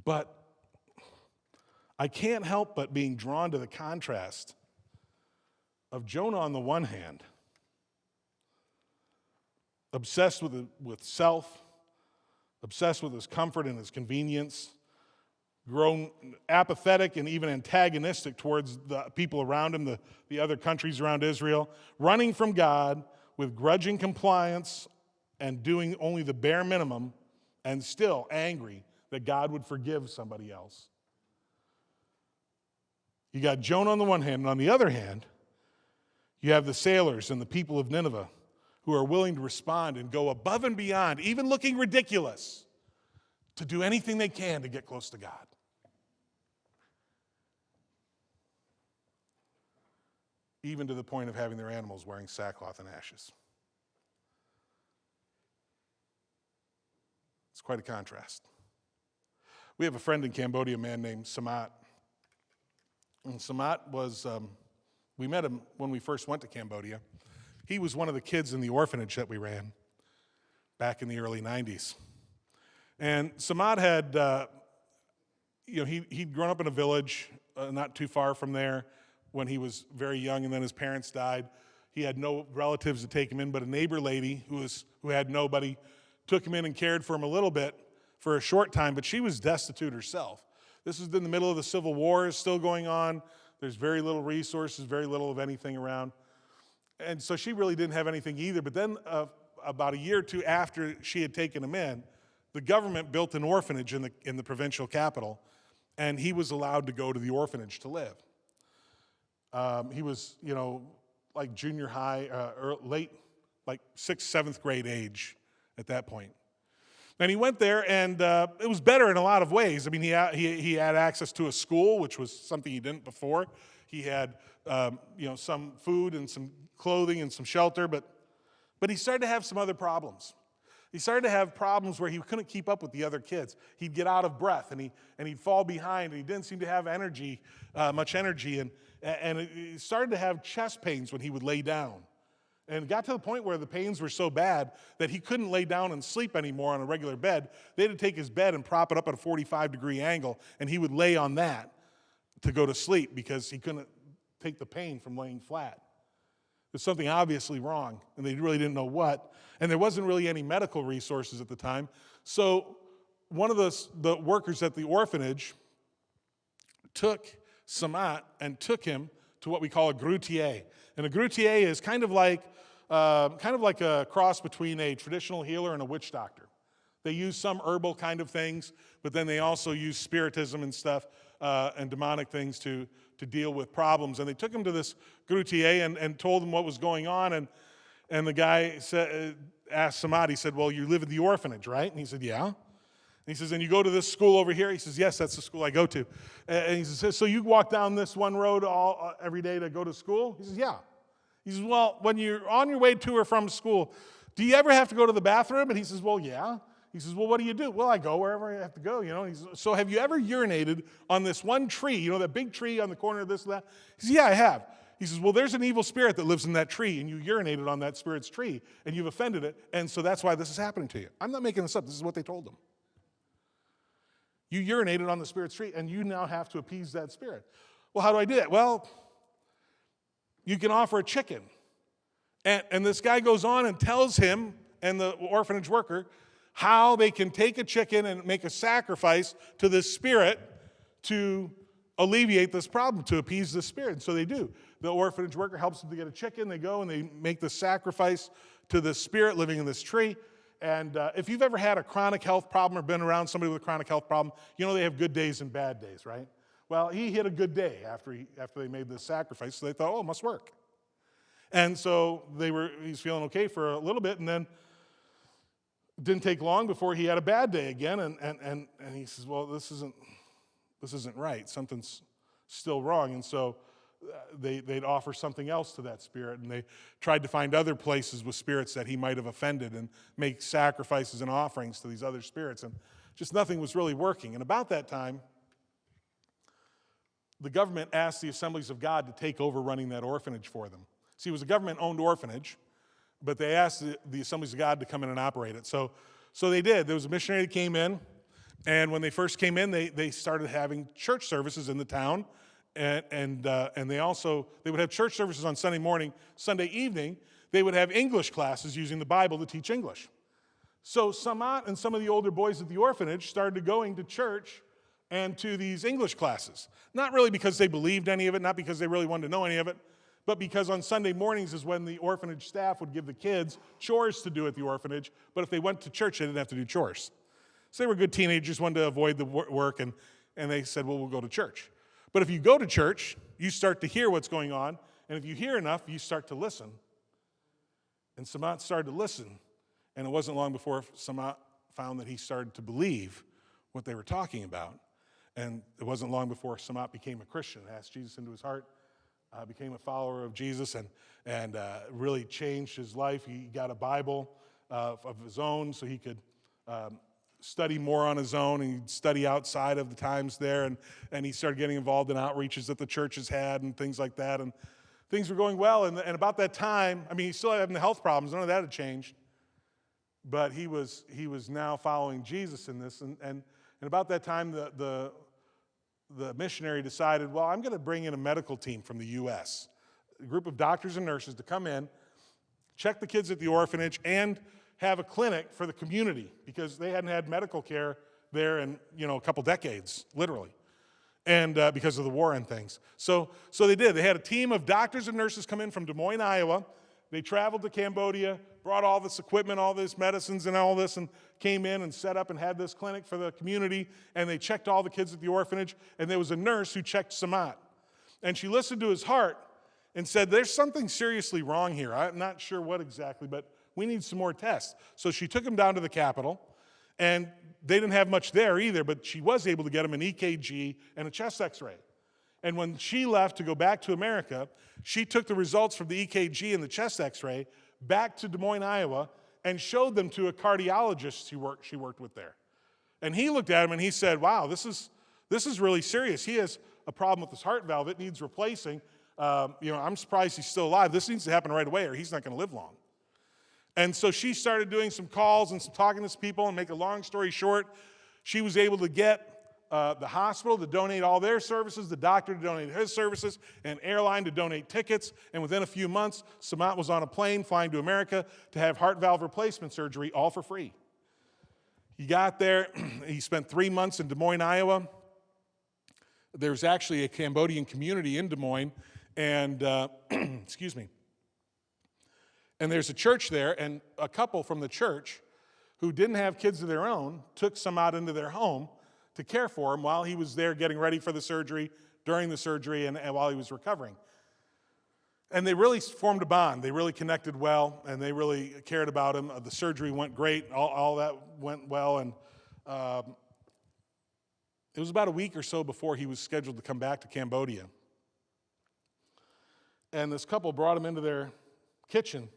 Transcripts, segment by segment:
But I can't help but being drawn to the contrast of Jonah on the one hand, obsessed with self, obsessed with his comfort and his convenience, grown apathetic and even antagonistic towards the people around him, the other countries around Israel, running from God with grudging compliance and doing only the bare minimum, and still angry that God would forgive somebody else. You got Jonah on the one hand, and on the other hand, you have the sailors and the people of Nineveh who are willing to respond and go above and beyond, even looking ridiculous, to do anything they can to get close to God. Even to the point of having their animals wearing sackcloth and ashes. It's quite a contrast. We have a friend in Cambodia, a man named Samat. And Samat was, we met him when we first went to Cambodia. He was one of the kids in the orphanage that we ran back in the early 90s. And Samat had, he'd grown up in a village not too far from there when he was very young, and then his parents died. He had no relatives to take him in, but a neighbor lady who had nobody took him in and cared for him a little bit for a short time, but she was destitute herself. This is in the middle of the Civil War, is still going on. There's very little resources, very little of anything around. And so she really didn't have anything either. But then about a year or two after she had taken him in, the government built an orphanage in the provincial capital, and he was allowed to go to the orphanage to live. He was, like junior high, or late, like 6th, 7th grade age at that point. And he went there, and it was better in a lot of ways. I mean, he had access to a school, which was something he didn't before. He had, some food and some clothing and some shelter, but he started to have some other problems. He started to have problems where he couldn't keep up with the other kids. He'd get out of breath, and he'd fall behind, and he didn't seem to have much energy, and he started to have chest pains when he would lay down. And it got to the point where the pains were so bad that he couldn't lay down and sleep anymore on a regular bed. They had to take his bed and prop it up at a 45-degree angle, and he would lay on that to go to sleep because he couldn't take the pain from laying flat. There's something obviously wrong, and they really didn't know what. And there wasn't really any medical resources at the time. So one of the workers at the orphanage took Samat and took him to what we call a grutier. And a grutier is kind of like a cross between a traditional healer and a witch doctor. They use some herbal kind of things, but then they also use spiritism and stuff and demonic things to deal with problems. And they took him to this grutier and told him what was going on. And the guy asked Samat, he said, well, you live at the orphanage, right? And he said, yeah. And he says, and you go to this school over here? He says, yes, that's the school I go to. And he says, so you walk down this one road every day to go to school? He says, yeah. He says, well, when you're on your way to or from school, do you ever have to go to the bathroom? And he says, well, yeah. He says, well, what do you do? Well, I go wherever I have to go, He says, so have you ever urinated on this one tree, that big tree on the corner of this and that? He says, yeah, I have. He says, well, there's an evil spirit that lives in that tree, and you urinated on that spirit's tree, and you've offended it, and so that's why this is happening to you. I'm not making this up. This is what they told him. You urinated on the spirit's tree, and you now have to appease that spirit. Well, how do I do that? Well, you can offer a chicken. And this guy goes on and tells him and the orphanage worker how they can take a chicken and make a sacrifice to this spirit to alleviate this problem, to appease the spirit. And so they do. The orphanage worker helps them to get a chicken. They go and they make the sacrifice to the spirit living in this tree. And if you've ever had a chronic health problem or been around somebody with a chronic health problem, they have good days and bad days, right? Well, he hit a good day after they made this sacrifice, so they thought, oh, it must work. And so he's feeling okay for a little bit, and then it didn't take long before he had a bad day again, and he says, well, this isn't right. Something's still wrong. And so they'd offer something else to that spirit, and they tried to find other places with spirits that he might have offended and make sacrifices and offerings to these other spirits, and just nothing was really working. And about that time, the government asked the Assemblies of God to take over running that orphanage for them. See, it was a government-owned orphanage, but they asked the Assemblies of God to come in and operate it. So they did. There was a missionary that came in, And when they first came in, they started having church services in the town, and they would have church services on Sunday morning. Sunday evening, they would have English classes using the Bible to teach English. So Samat and some of the older boys at the orphanage started going to church and to these English classes. Not really because they believed any of it, not because they really wanted to know any of it, but because on Sunday mornings is when the orphanage staff would give the kids chores to do at the orphanage, but if they went to church, they didn't have to do chores. So they were good teenagers, wanted to avoid the work, and they said, well, we'll go to church. But if you go to church, you start to hear what's going on, and if you hear enough, you start to listen. And Samat started to listen, and it wasn't long before Samat found that he started to believe what they were talking about. And it wasn't long before Samat became a Christian, asked Jesus into his heart, became a follower of Jesus, and really changed his life. He got a Bible of his own so he could study more on his own, and he'd study outside of the times there, and he started getting involved in outreaches that the churches had and things like that, and things were going well. And about that time, I mean, he's still having the health problems, none of that had changed, but he was now following Jesus in this, and about that time, the missionary decided, well, I'm going to bring in a medical team from the U.S., a group of doctors and nurses to come in, check the kids at the orphanage, and have a clinic for the community, because they hadn't had medical care there in a couple decades, literally, and because of the war and things. So they did. They had a team of doctors and nurses come in from Des Moines, Iowa. They traveled to Cambodia, brought all this equipment, all this medicines and all this, and came in and set up and had this clinic for the community, and they checked all the kids at the orphanage, and there was a nurse who checked Samat. And she listened to his heart and said, there's something seriously wrong here. I'm not sure what exactly, but we need some more tests. So she took him down to the Capitol, and they didn't have much there either, but she was able to get him an EKG and a chest x-ray. And when she left to go back to America, she took the results from the EKG and the chest x-ray back to Des Moines, Iowa, and showed them to a cardiologist she worked with there. And he looked at him and he said, wow, this is really serious. He has a problem with his heart valve. It needs replacing. I'm surprised he's still alive. This needs to happen right away or he's not going to live long. And so she started doing some calls and some talking to some people, and make a long story short, she was able to get the hospital to donate all their services, the doctor to donate his services, and an airline to donate tickets. And within a few months, Samat was on a plane flying to America to have heart valve replacement surgery, all for free. He got there. He spent 3 months in Des Moines, Iowa. There's actually a Cambodian community in Des Moines, and excuse me. And there's a church there, and a couple from the church who didn't have kids of their own took Samat into their home to care for him while he was there getting ready for the surgery, during the surgery, and while he was recovering. And they really formed a bond. They really connected well, and they really cared about him. The surgery went great. All that went well, and it was about a week or so before he was scheduled to come back to Cambodia. And this couple brought him into their kitchen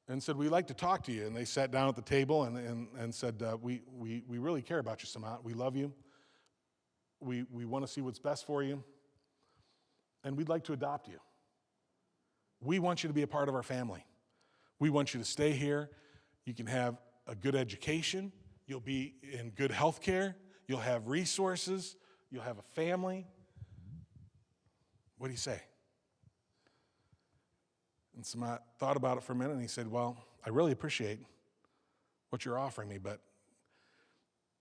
and said, we'd like to talk to you. And they sat down at the table and said, we really care about you, Samat. We love you. We want to see what's best for you. And we'd like to adopt you. We want you to be a part of our family. We want you to stay here. You can have a good education. You'll be in good health care. You'll have resources. You'll have a family. What do you say? And Samat thought about it for a minute, and he said, well, I really appreciate what you're offering me, but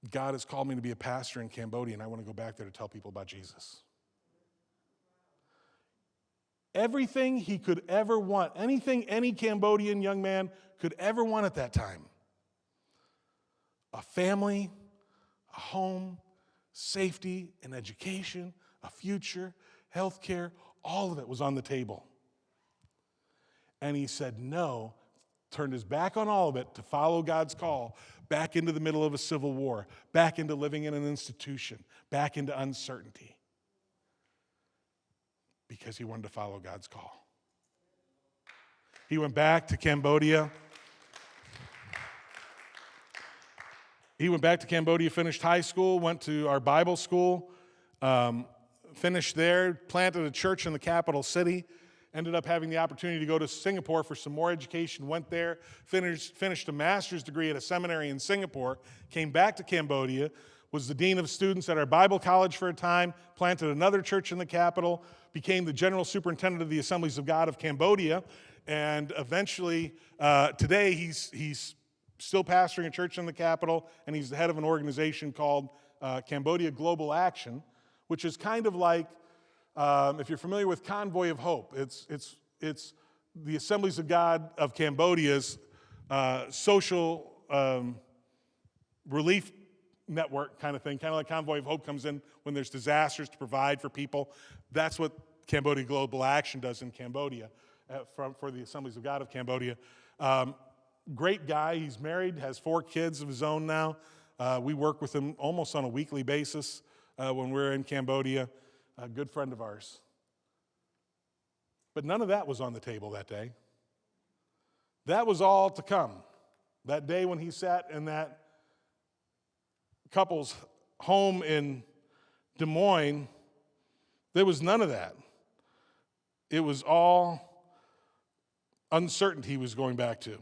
God has called me to be a pastor in Cambodia, and I want to go back there to tell people about Jesus. Everything he could ever want, anything any Cambodian young man could ever want at that time. A family, a home, safety, an education, a future, health care, all of it was on the table. And he said no, turned his back on all of it to follow God's call, back into the middle of a civil war, back into living in an institution, back into uncertainty, because he wanted to follow God's call. He went back to Cambodia. Finished high school, went to our Bible school, finished there, planted a church in the capital city, ended up having the opportunity to go to Singapore for some more education, went there, finished a master's degree at a seminary in Singapore, came back to Cambodia, was the dean of students at our Bible college for a time, planted another church in the capital, became the general superintendent of the Assemblies of God of Cambodia, and eventually, today he's still pastoring a church in the capital, and he's the head of an organization called Cambodia Global Action, which is kind of like, if you're familiar with Convoy of Hope, it's the Assemblies of God of Cambodia's social relief network kind of thing, kind of like Convoy of Hope comes in when there's disasters to provide for people. That's what Cambodia Global Action does in Cambodia for the Assemblies of God of Cambodia. Great guy. He's married, has 4 kids of his own now. We work with him almost on a weekly basis when we're in Cambodia. A good friend of ours. But none of that was on the table that day. That was all to come. That day when he sat in that couple's home in Des Moines, there was none of that. It was all uncertainty he was going back to.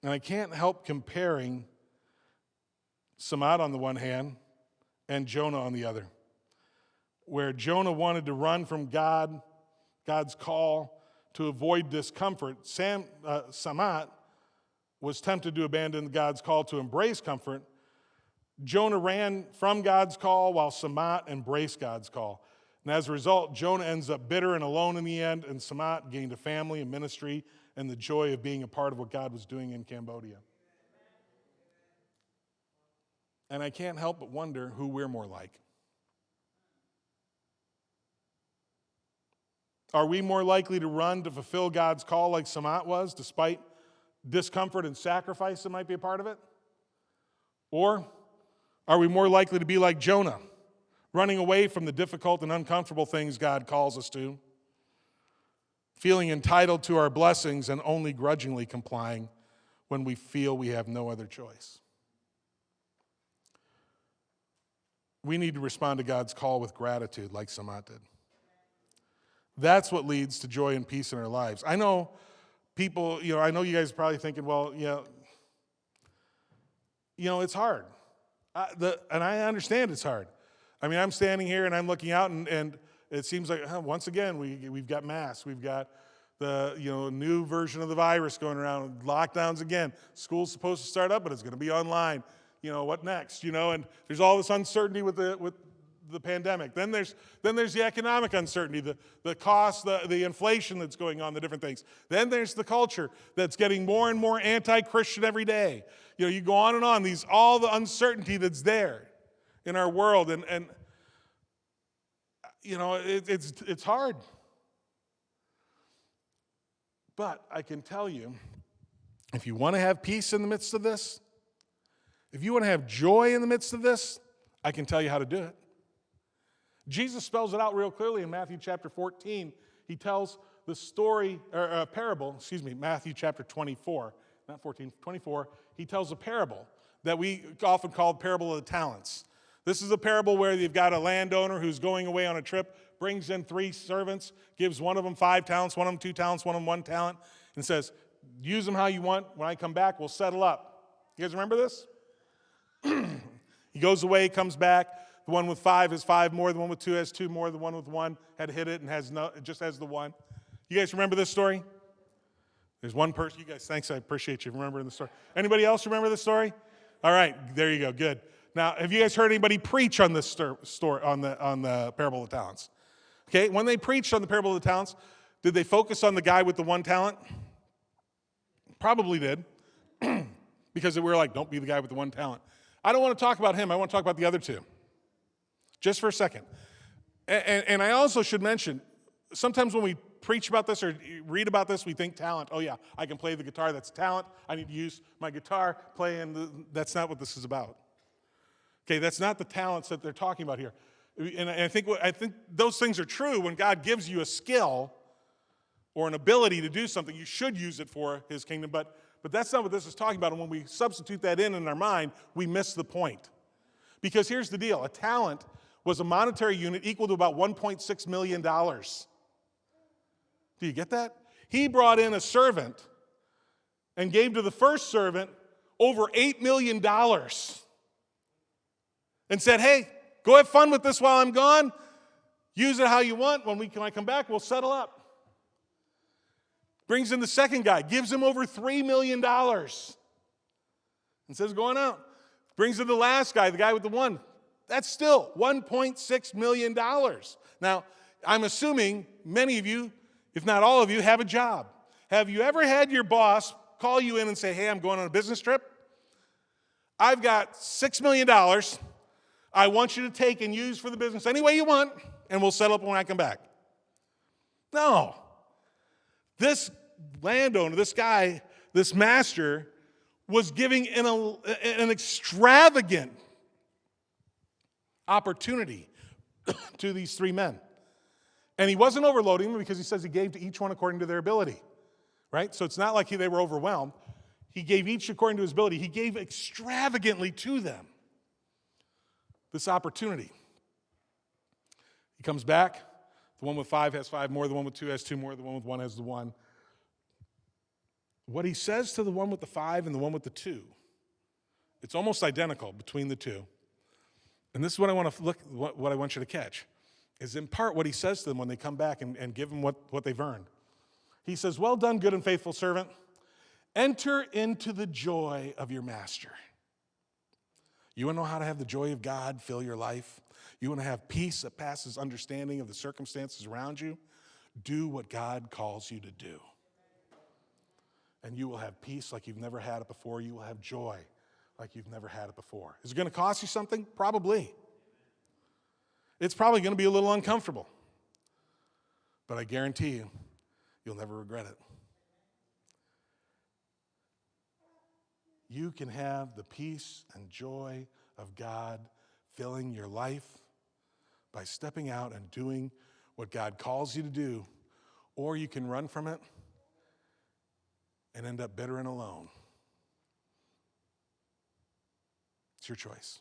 And I can't help comparing Samad on the one hand and Jonah on the other, where Jonah wanted to run from God's call to avoid discomfort. Samad was tempted to abandon God's call to embrace comfort. Jonah ran from God's call while Samad embraced God's call. And as a result, Jonah ends up bitter and alone in the end, and Samad gained a family, a ministry, and the joy of being a part of what God was doing in Cambodia. And I can't help but wonder who we're more like. Are we more likely to run to fulfill God's call like Samad was, despite discomfort and sacrifice that might be a part of it? Or are we more likely to be like Jonah, running away from the difficult and uncomfortable things God calls us to, feeling entitled to our blessings and only grudgingly complying when we feel we have no other choice? We need to respond to God's call with gratitude like Samad did. That's what leads to joy and peace in our lives. I know people, I know you guys are probably thinking, well, it's hard. And I understand it's hard. I mean, I'm standing here and I'm looking out and it seems like, once again, we've got masks. We've got the new version of the virus going around, lockdowns again. School's supposed to start up, but it's going to be online. What next? And there's all this uncertainty with the pandemic. Then there's the economic uncertainty, the cost, the inflation that's going on, the different things. Then there's the culture that's getting more and more anti-Christian every day. You go on and on. All the uncertainty that's there in our world, and it's hard. But I can tell you, if you want to have peace in the midst of this, if you want to have joy in the midst of this, I can tell you how to do it. Jesus spells it out real clearly in Matthew chapter 14. He tells the story, or a parable, Matthew chapter 24, not 14, 24. He tells a parable that we often call the parable of the talents. This is a parable where you've got a landowner who's going away on a trip, brings in 3 servants, gives one of them 5 talents, one of them 2 talents, one of them 1 talent, and says, use them how you want. When I come back, we'll settle up. You guys remember this? He goes away, comes back. The one with 5 has 5 more. The one with 2 has 2 more. The one with 1 had hit it and just has the 1. You guys remember this story? There's one person. You guys, thanks. I appreciate you remembering the story. Anybody else remember this story? All right, there you go. Good. Now, have you guys heard anybody preach on this story on the parable of the talents? Okay, when they preached on the parable of the talents, did they focus on the guy with the 1 talent? Probably did, because we were like, don't be the guy with the 1 talent. I don't want to talk about him. I want to talk about the other 2. Just for a second. And I also should mention, sometimes when we preach about this or read about this, we think talent. Oh yeah, I can play the guitar. That's talent. I need to use my guitar, that's not what this is about. Okay, that's not the talents that they're talking about here. And I think those things are true. When God gives you a skill or an ability to do something, you should use it for his kingdom. But that's not what this is talking about. And when we substitute that in our mind, we miss the point. Because here's the deal. A talent, was a monetary unit equal to about $1.6 million. Do you get that? He brought in a servant and gave to the first servant over $8 million and said, hey, go have fun with this while I'm gone. Use it how you want. When I come back, we'll settle up. Brings in the second guy, gives him over $3 million and says, going out. Brings in the last guy, the guy with the one. That's still $1.6 million. Now, I'm assuming many of you, if not all of you, have a job. Have you ever had your boss call you in and say, hey, I'm going on a business trip? I've got $6 million I want you to take and use for the business any way you want, and we'll settle up when I come back. No. This landowner, this guy, this master, was giving an extravagant opportunity to these three men. And he wasn't overloading them because he says he gave to each one according to their ability. Right? So it's not like they were overwhelmed. He gave each according to his ability. He gave extravagantly to them this opportunity. He comes back. The one with 5 has 5 more. The one with 2 has 2 more. The one with 1 has the 1. What he says to the one with the 5 and the one with the 2, it's almost identical between the two. And this is what I want to what I want you to catch, is in part what he says to them when they come back and give them what they've earned. He says, well done, good and faithful servant. Enter into the joy of your master. You want to know how to have the joy of God fill your life? You want to have peace that passes understanding of the circumstances around you? Do what God calls you to do. And you will have peace like you've never had it before. You will have joy like you've never had it before. Is it going to cost you something? Probably. It's probably going to be a little uncomfortable. But I guarantee you, you'll never regret it. You can have the peace and joy of God filling your life by stepping out and doing what God calls you to do, or you can run from it and end up bitter and alone. It's your choice.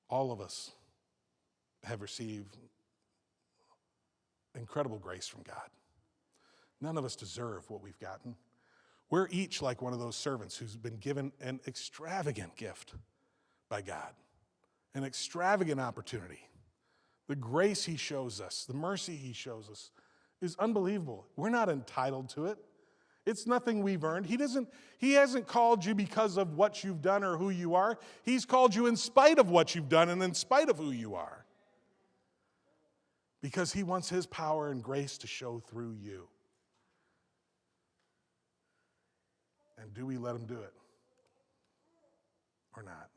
All of us have received incredible grace from God. None of us deserve what we've gotten. We're each like one of those servants who's been given an extravagant gift by God, an extravagant opportunity. The grace he shows us, the mercy he shows us is unbelievable. We're not entitled to it. It's nothing we've earned. He hasn't called you because of what you've done or who you are. He's called you in spite of what you've done and in spite of who you are. Because he wants his power and grace to show through you. And do we let him do it or not?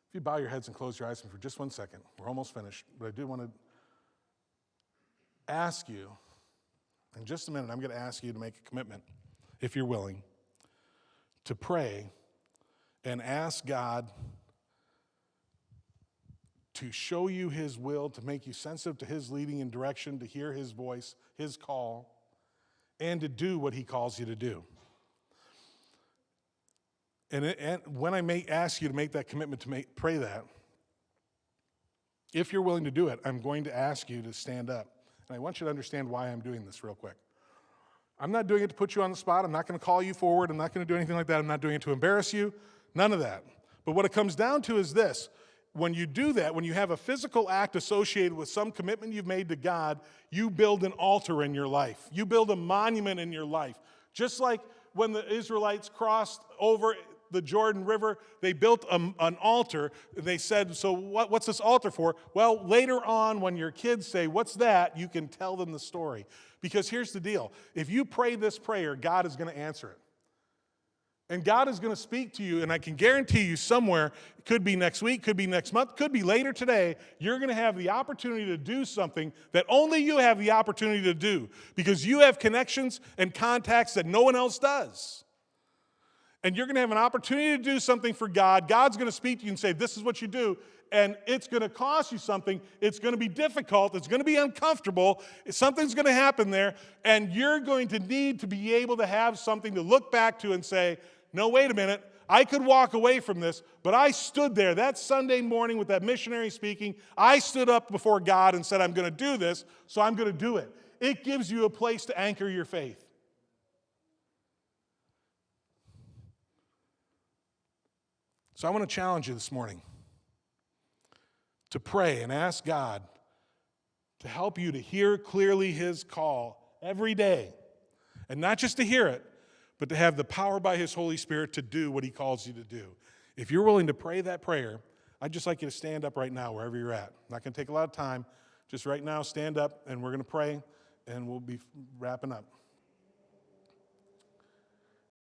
If you bow your heads and close your eyes for just 1 second, we're almost finished, but I do want to ask you, in just a minute, I'm going to ask you to make a commitment, if you're willing, to pray and ask God to show you his will, to make you sensitive to his leading and direction, to hear his voice, his call, and to do what he calls you to do. And when I may ask you to make that commitment to pray that, if you're willing to do it, I'm going to ask you to stand up. And I want you to understand why I'm doing this real quick. I'm not doing it to put you on the spot. I'm not going to call you forward. I'm not going to do anything like that. I'm not doing it to embarrass you. None of that. But what it comes down to is this. When you do that, when you have a physical act associated with some commitment you've made to God, you build an altar in your life. You build a monument in your life. Just like when the Israelites crossed over the Jordan River, they built an altar. They said, so what's this altar for? Well, later on when your kids say, what's that? You can tell them the story. Because here's the deal. If you pray this prayer, God is going to answer it. And God is going to speak to you, and I can guarantee you somewhere, it could be next week, could be next month, could be later today, you're going to have the opportunity to do something that only you have the opportunity to do because you have connections and contacts that no one else does. And you're going to have an opportunity to do something for God. God's going to speak to you and say, this is what you do. and it's going to cost you something. It's going to be difficult. It's going to be uncomfortable. Something's going to happen there, and you're going to need to be able to have something to look back to and say, no, wait a minute. I could walk away from this, but I stood there that Sunday morning with that missionary speaking. I stood up before God and said, I'm going to do this, so I'm going to do it. It gives you a place to anchor your faith. So I want to challenge you this morning to pray and ask God to help you to hear clearly His call every day. And not just to hear it, but to have the power by His Holy Spirit to do what He calls you to do. If you're willing to pray that prayer, I'd just like you to stand up right now wherever you're at. Not going to take a lot of time. Just right now, stand up, and we're going to pray, and we'll be wrapping up.